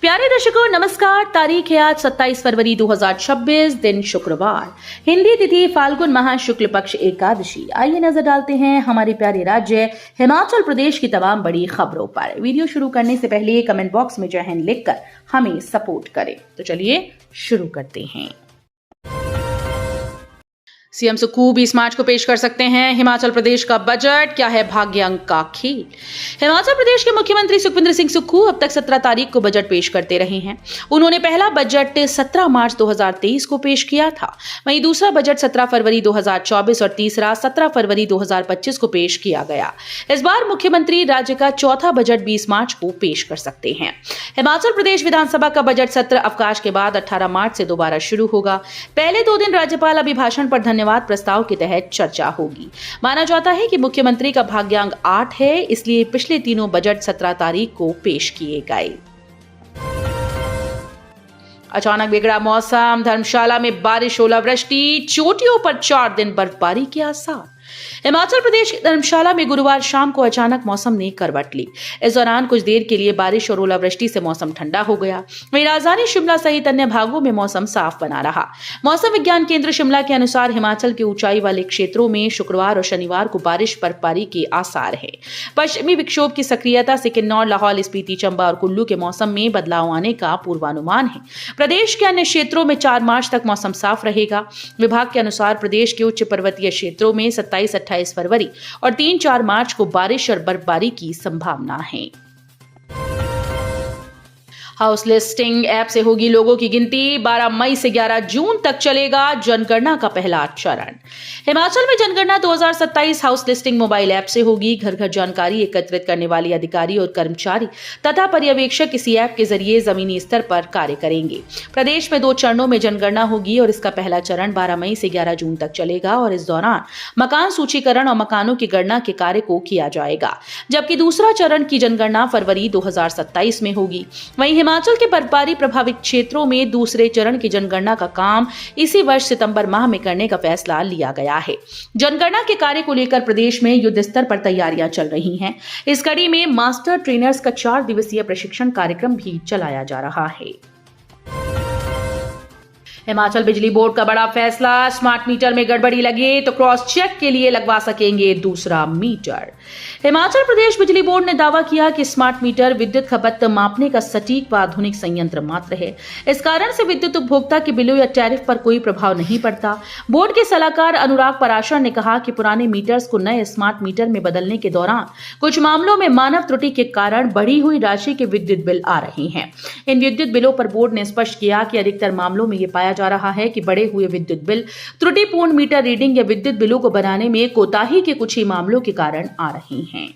प्यारे दर्शकों नमस्कार। तारीख है आज 27 फरवरी 2026, दिन शुक्रवार, हिंदी तिथि फाल्गुन माह शुक्ल पक्ष एकादशी। आइए नजर डालते हैं हमारे प्यारे राज्य हिमाचल प्रदेश की तमाम बड़ी खबरों पर। वीडियो शुरू करने से पहले कमेंट बॉक्स में जय हिंद लिखकर हमें सपोर्ट करें। तो चलिए शुरू करते हैं। सीएम सुक्खू 20 मार्च को पेश कर सकते हैं हिमाचल प्रदेश का बजट, क्या है भाग्य अंक का खेल। हिमाचल प्रदेश के मुख्यमंत्री सुखविंदर सिंह सुक्खू अब तक 17 तारीख को बजट पेश करते रहे हैं। उन्होंने पहला बजट 17 मार्च 2023 को पेश किया था, वहीं दूसरा बजट 17 फरवरी 2024 और तीसरा 17 फरवरी 2025 को पेश किया गया। इस बार मुख्यमंत्री राज्य का चौथा बजट 20 मार्च को पेश कर सकते हैं। हिमाचल प्रदेश विधानसभा का बजट सत्र अवकाश के बाद 18 मार्च से दोबारा शुरू होगा। पहले 2 दिन राज्यपाल अभिभाषण पर धन्यवाद प्रस्ताव के तहत चर्चा होगी। माना जाता है कि मुख्यमंत्री का भाग्यांक 8 है, इसलिए पिछले तीनों बजट 17 तारीख को पेश किए गए। अचानक बिगड़ा मौसम, धर्मशाला में बारिश, ओलावृष्टि, चोटियों पर 4 दिन बर्फबारी के आसार। हिमाचल प्रदेश के धर्मशाला में गुरुवार शाम को अचानक मौसम ने करवट ली। इस दौरान कुछ देर के लिए बारिश और ओलावृष्टि से मौसम ठंडा हो गया। वहीं राजधानी शिमला सहित अन्य भागों में मौसम साफ बना रहा। मौसम विज्ञान केंद्र शिमला के अनुसार हिमाचल के ऊंचाई वाले क्षेत्रों में शुक्रवार और शनिवार को बारिश बर्फबारी के आसार है। पश्चिमी विक्षोभ की सक्रियता से किन्नौर, लाहौल स्पीति, चंबा और कुल्लू के मौसम में बदलाव आने का पूर्वानुमान है। प्रदेश के अन्य क्षेत्रों में 4 मार्च तक मौसम साफ रहेगा। विभाग के अनुसार प्रदेश के उच्च पर्वतीय क्षेत्रों में 27-28 फरवरी और 3-4 मार्च को बारिश और बर्फबारी की संभावना है। हाउस लिस्टिंग ऐप से होगी लोगों की गिनती। 12 मई से 11 जून तक चलेगा जनगणना का पहला चरण। हिमाचल में जनगणना 2027 हाउस लिस्टिंग मोबाइल ऐप से होगी। घर घर जानकारी एकत्रित करने वाले अधिकारी और कर्मचारी तथा पर्यवेक्षक इसी ऐप के जरिए जमीनी स्तर पर कार्य करेंगे। प्रदेश में 2 चरणों में जनगणना होगी और इसका पहला चरण 12 मई से 11 जून तक चलेगा और इस दौरान मकान सूचीकरण और मकानों की गणना के कार्य को किया जाएगा, जबकि दूसरा चरण की जनगणना फरवरी 2027 में होगी। वहीं हिमाचल के बर्फबारी प्रभावित क्षेत्रों में दूसरे चरण की जनगणना का काम इसी वर्ष सितंबर माह में करने का फैसला लिया गया है। जनगणना के कार्य को लेकर प्रदेश में युद्ध स्तर पर तैयारियां चल रही हैं। इस कड़ी में मास्टर ट्रेनर्स का 4 दिवसीय प्रशिक्षण कार्यक्रम भी चलाया जा रहा है। हिमाचल बिजली बोर्ड का बड़ा फैसला, स्मार्ट मीटर में गड़बड़ी लगे तो क्रॉस चेक के लिए लगवा सकेंगे दूसरा मीटर। हिमाचल प्रदेश बिजली बोर्ड ने दावा किया कि स्मार्ट मीटर विद्युत खपत मापने का सटीक व आधुनिक संयंत्र मात्र है। इस कारण से विद्युत उपभोक्ता के बिलों या टैरिफ पर कोई प्रभाव नहीं पड़ता। बोर्ड के सलाहकार अनुराग पराशर ने कहा कि पुराने मीटर्स को नए स्मार्ट मीटर में बदलने के दौरान कुछ मामलों में मानव त्रुटि के कारण बढ़ी हुई राशि के विद्युत बिल आ रहे हैं। इन विद्युत बिलों पर बोर्ड ने स्पष्ट किया कि अधिकतर मामलों में ये पाया जा रहा है कि बढ़े हुए विद्युत बिल त्रुटिपूर्ण मीटर रीडिंग या विद्युत बिलों को बनाने में कोताही के कुछ ही मामलों के कारण आ रहे हैं।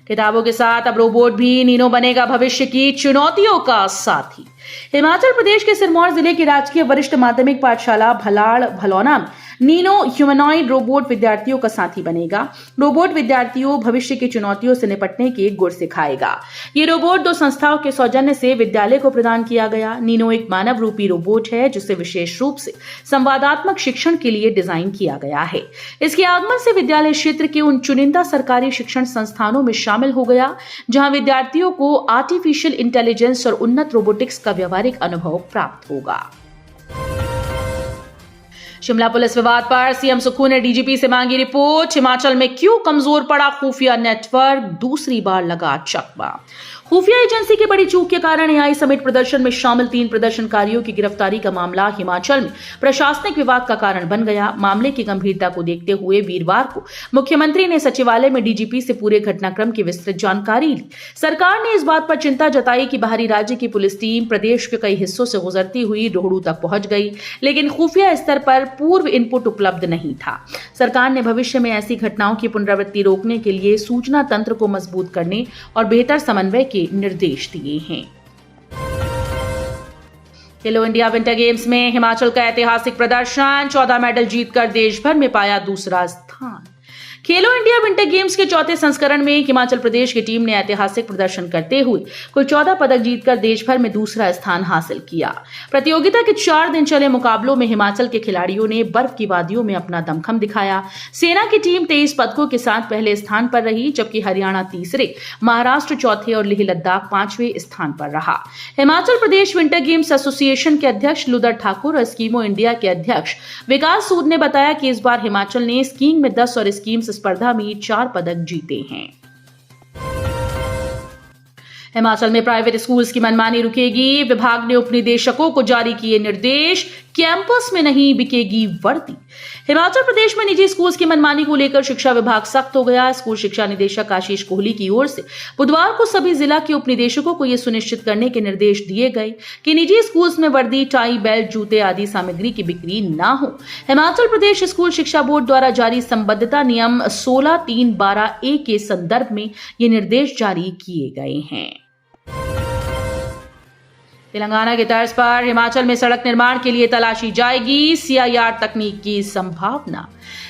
किताबों के साथ अब रोबोट भी, नीनो बनेगा भविष्य की चुनौतियों का साथी। हिमाचल प्रदेश के सिरमौर जिले की राजकीय वरिष्ठ माध्यमिक पाठशाला भलाड़ भलौना में नीनो ह्यूमनॉइड रोबोट विद्यार्थियों का साथी बनेगा। रोबोट विद्यार्थियों भविष्य की चुनौतियों से निपटने के गुर सिखाएगा। ये रोबोट 2 संस्थाओं के सौजन्य से विद्यालय को प्रदान किया गया। नीनो एक मानव रूपी रोबोट है जिसे विशेष रूप से संवादात्मक शिक्षण के लिए डिजाइन किया गया है। इसके आगमन से विद्यालय क्षेत्र के उन चुनिंदा सरकारी शिक्षण संस्थानों में शामिल हो गया जहां विद्यार्थियों को आर्टिफिशियल इंटेलिजेंस और उन्नत रोबोटिक्स का व्यवहारिक अनुभव प्राप्त होगा। शिमला पुलिस विवाद पर सीएम सुक्खू ने डीजीपी से मांगी रिपोर्ट। हिमाचल में क्यों कमजोर पड़ा खुफिया नेटवर्क, दूसरी बार लगा चकमा। खुफिया एजेंसी की बड़ी चूक के कारण एआई समेत प्रदर्शन में शामिल 3 प्रदर्शनकारियों की गिरफ्तारी का मामला हिमाचल में प्रशासनिक विवाद का कारण बन गया। मामले की गंभीरता को देखते हुए वीरवार को मुख्यमंत्री ने सचिवालय में डीजीपी से पूरे घटनाक्रम की विस्तृत जानकारी ली। सरकार ने इस बात पर चिंता जताई कि बाहरी राज्य की पुलिस टीम प्रदेश के कई हिस्सों से गुजरती हुई रोहडू तक पहुंच गई, लेकिन खुफिया स्तर पर पूर्व इनपुट उपलब्ध नहीं था। सरकार ने भविष्य में ऐसी घटनाओं की पुनरावृत्ति रोकने के लिए सूचना तंत्र को मजबूत करने और बेहतर समन्वय के निर्देश दिए हैं। खेलो इंडिया विंटर गेम्स में हिमाचल का ऐतिहासिक प्रदर्शन, 14 मेडल जीतकर देश भर में पाया दूसरा स्थान। खेलो इंडिया विंटर गेम्स के चौथे संस्करण में हिमाचल प्रदेश की टीम ने ऐतिहासिक प्रदर्शन करते हुए कुल 14 पदक जीतकर देश भर में दूसरा स्थान हासिल किया। प्रतियोगिता के 4 दिन चले मुकाबलों में हिमाचल के खिलाड़ियों ने बर्फ की वादियों में अपना दमखम दिखाया। सेना की टीम 23 पदकों के साथ पहले स्थान पर रही, जबकि हरियाणा तीसरे, महाराष्ट्र चौथे और लेह लद्दाख 5वें स्थान पर रहा। Himachal Pradesh winter games association के अध्यक्ष लुदर ठाकुर और स्कीमो इंडिया के अध्यक्ष विकास सूद ने बताया कि इस बार हिमाचल ने स्कीइंग में 10 और स्कीम्स स्पर्धा में 4 पदक जीते हैं। हिमाचल में प्राइवेट स्कूल्स की मनमानी रुकेगी। विभाग ने उपनिदेशकों को जारी किए निर्देश, कैंपस में नहीं बिकेगी वर्दी। हिमाचल प्रदेश में निजी स्कूल्स की मनमानी को लेकर शिक्षा विभाग सख्त हो गया। स्कूल शिक्षा निदेशक आशीष कोहली की ओर से बुधवार को सभी जिला के उपनिदेशकों को यह सुनिश्चित करने के निर्देश दिए गए कि निजी स्कूल्स में वर्दी, टाई, बेल्ट, जूते आदि सामग्री की बिक्री न हो। हिमाचल प्रदेश स्कूल शिक्षा बोर्ड द्वारा जारी संबद्धता नियम 16(3)(12)(a) के संदर्भ में ये निर्देश जारी किए गए हैं। तेलंगाना की तर्ज पर हिमाचल में सड़क निर्माण के लिए तलाशी जाएगी सीआईआर तकनीक की संभावना।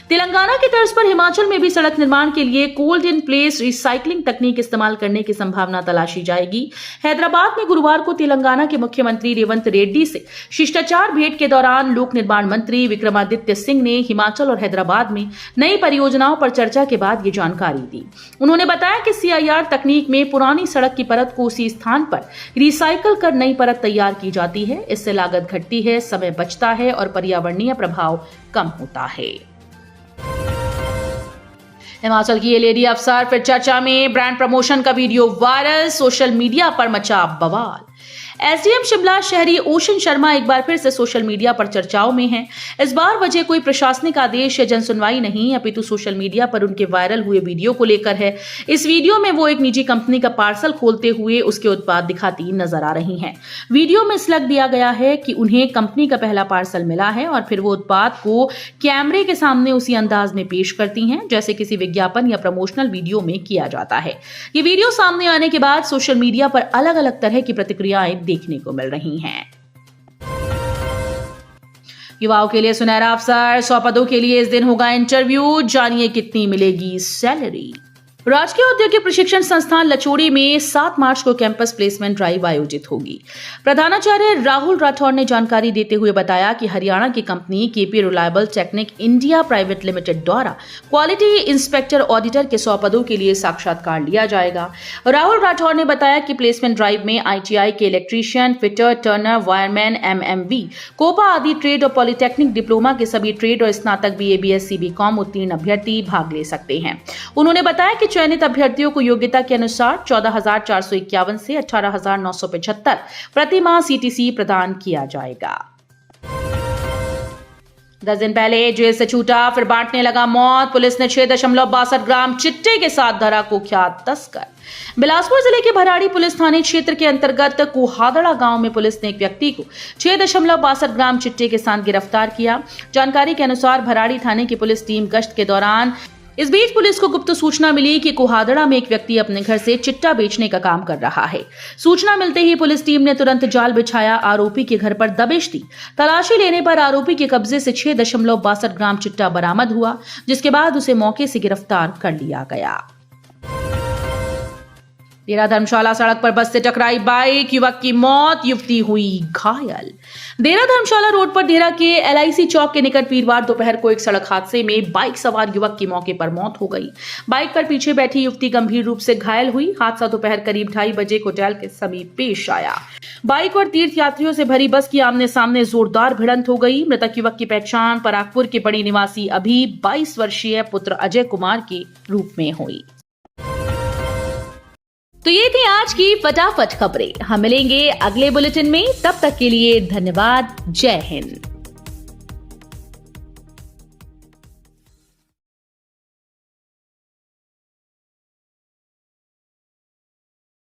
तेलंगाना की तर्ज पर हिमाचल में भी सड़क निर्माण के लिए कोल्ड इन प्लेस रिसाइकलिंग तकनीक इस्तेमाल करने की संभावना तलाशी जाएगी। हैदराबाद में गुरुवार को तेलंगाना के मुख्यमंत्री रेवंत रेड्डी से शिष्टाचार भेंट के दौरान लोक निर्माण मंत्री विक्रमादित्य सिंह ने हिमाचल और हैदराबाद में नई परियोजनाओं पर चर्चा के बाद ये जानकारी दी। उन्होंने बताया कि सीआईआर तकनीक में पुरानी सड़क की परत को उसी स्थान पर रिसाइकल कर नई परत तैयार की जाती है। इससे लागत घटती है, समय बचता है और पर्यावरणीय प्रभाव कम होता है। हिमाचल की ये लेडी अफसर फिर चर्चा में, ब्रांड प्रमोशन का वीडियो वायरल, सोशल मीडिया पर मचा बवाल। एसडीएम शिमला शहरी ओशन शर्मा एक बार फिर से सोशल मीडिया पर चर्चाओं में हैं। इस बार वजह कोई प्रशासनिक आदेश या जनसुनवाई नहीं, अपितु सोशल मीडिया पर उनके वायरल हुए वीडियो को लेकर है। इस वीडियो में वो एक निजी कंपनी का पार्सल खोलते हुए उसके उत्पाद दिखाती नजर आ रही हैं। वीडियो में स्लग दिया गया है कि उन्हें कंपनी का पहला पार्सल मिला है और फिर वो उत्पाद को कैमरे के सामने उसी अंदाज में पेश करती हैं जैसे किसी विज्ञापन या प्रमोशनल वीडियो में किया जाता है। ये वीडियो सामने आने के बाद सोशल मीडिया पर अलग अलग तरह की प्रतिक्रियाएं देखने को मिल रही हैं। युवाओं के लिए सुनहरा अवसर, 100 पदों के लिए इस दिन होगा इंटरव्यू, जानिए कितनी मिलेगी सैलरी। राजकीय औद्योगिक प्रशिक्षण संस्थान लचोड़ी में 7 मार्च को कैंपस प्लेसमेंट ड्राइव आयोजित होगी। प्रधानाचार्य राहुल राठौर ने जानकारी देते हुए बताया कि हरियाणा की company KP reliable technique India private limited द्वारा क्वालिटी इंस्पेक्टर ऑडिटर के 100 पदों के लिए साक्षात्कार लिया जाएगा। राहुल राठौर ने बताया कि प्लेसमेंट ड्राइव में आईटीआई के electrician, fitter, turner, wireman, MMV, COPA आदि ट्रेड और पॉलिटेक्निक डिप्लोमा के सभी ट्रेड और स्नातक बीए, बीएससी, बीकॉम उत्तीर्ण अभ्यर्थी भाग ले सकते हैं। उन्होंने बताया कि चयनित अभ्यर्थियों को योग्यता के अनुसार 14,451 से 18,975 प्रति माह सीटीसी प्रदान किया जाएगा। 10 दिन पहले जेल से छूटा फिर बांटने लगा मौत। पुलिस ने 6.62 ग्राम चिट्टे के साथ धरा कुख्यात तस्कर। बिलासपुर जिले के भराड़ी पुलिस थाने क्षेत्र के अंतर्गत कुहादड़ा गांव में पुलिस ने एक व्यक्ति को 6.62 ग्राम चिट्टे के साथ गिरफ्तार किया। जानकारी के अनुसार भराड़ी थाने की पुलिस टीम गश्त के दौरान इस बीच पुलिस को गुप्त सूचना मिली कि कुहादड़ा में एक व्यक्ति अपने घर से चिट्टा बेचने का काम कर रहा है। सूचना मिलते ही पुलिस टीम ने तुरंत जाल बिछाया, आरोपी के घर पर दबिश दी। तलाशी लेने पर आरोपी के कब्जे से 6.62 ग्राम चिट्टा बरामद हुआ, जिसके बाद उसे मौके से गिरफ्तार कर लिया गया। देरा धर्मशाला सड़क पर बस से टकराई बाइक, युवक की मौत, युवती हुई घायल। देरा धर्मशाला रोड पर देरा के एलआईसी चौक के निकट वीरवार दोपहर को एक सड़क हादसे में बाइक सवार युवक की मौके पर मौत हो गई। बाइक पर पीछे बैठी युवती गंभीर रूप से घायल हुई। हादसा दोपहर करीब 2:30 बजे कोटैल के समीप पेश आया। बाइक और तीर्थ यात्रियों से भरी बस की आमने सामने जोरदार भिड़ंत हो गई। मृतक युवक की पहचान परागपुर के बड़ी निवासी अभी 22 वर्षीय पुत्र अजय कुमार के रूप में हुई। तो ये थी आज की फटाफट खबरें। हम मिलेंगे अगले बुलेटिन में, तब तक के लिए धन्यवाद। जय हिंद।